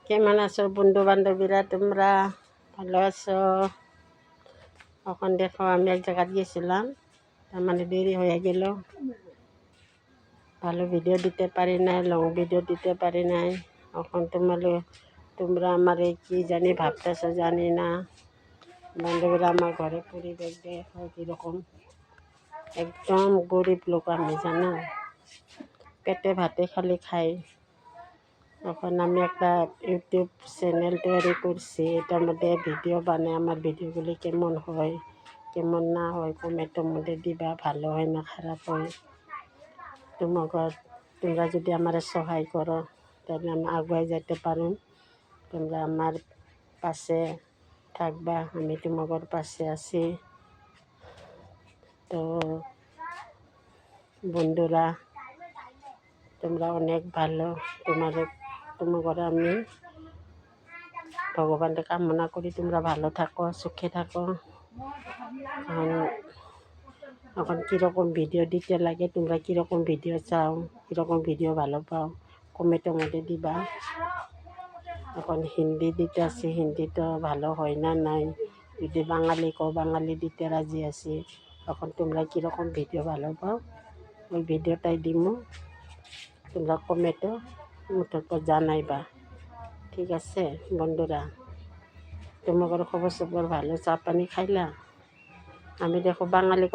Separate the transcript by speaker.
Speaker 1: কেমন আছো বন্ধু বান্ধবীরা? তোমরা ভালো আছো? এখন দেখো আমি এক জায়গায় গেছিলাম, তার মানে দেরি হয়ে গেল, ভালো ভিডিও দিতে পারি নাই, লং ভিডিও দিতে পারি নাই। এখন তোমরা আমার কি জানি ভাবতেছো জানি না। বান্ধবীরা, আমার ঘরে পরিবেশ দেখো কীরকম, একদম গরিব লোক আমি, জানো, পেটে ভাতে খালি খাই। এখন আমি একটা ইউটিউব চ্যানেল তৈরি করছি, এটার মধ্যে ভিডিও বানাই। আমার ভিডিওগুলি কেমন হয় কেমন না হয় কমেন্টের মধ্যে দিবা, ভালো হয় না খারাপ হয়। তোমরা যদি আমার সহায় করো তাহলে আমি আগুয়াই যেতে পারো। তোমরা আমার পাশে থাকবা, আমি তোমাদের পাশে আছি। তো বন্ধুরা, তোমরা অনেক ভালো। তোমাদের আমি ভগবানকে কামনা করি তোমরা ভালো থাকো, সুখে থাকো। এখন কীরকম ভিডিও দিতে লাগে, তোমরা কীরকম ভিডিও চাও, কীরকম ভিডিও ভালো পাও কমেন্টের মধ্যে দিবা। এখন হিন্দি দিতে আছি, হিন্দি তো ভালো হয় না নাই। যদি বাঙালি কও, বাঙালি দিতে রাজি আছি। এখন তোমরা কীরকম ভিডিও ভালো পাও ওই ভিডিওটাই দিমু, তোমরা কমেন্টে মুঠো জানাইবা, ঠিক আছে বন্ধুরা? তোমাদের খবর সবর ভালো? চা পানি খাইলা? আমি দেখো বাঙালি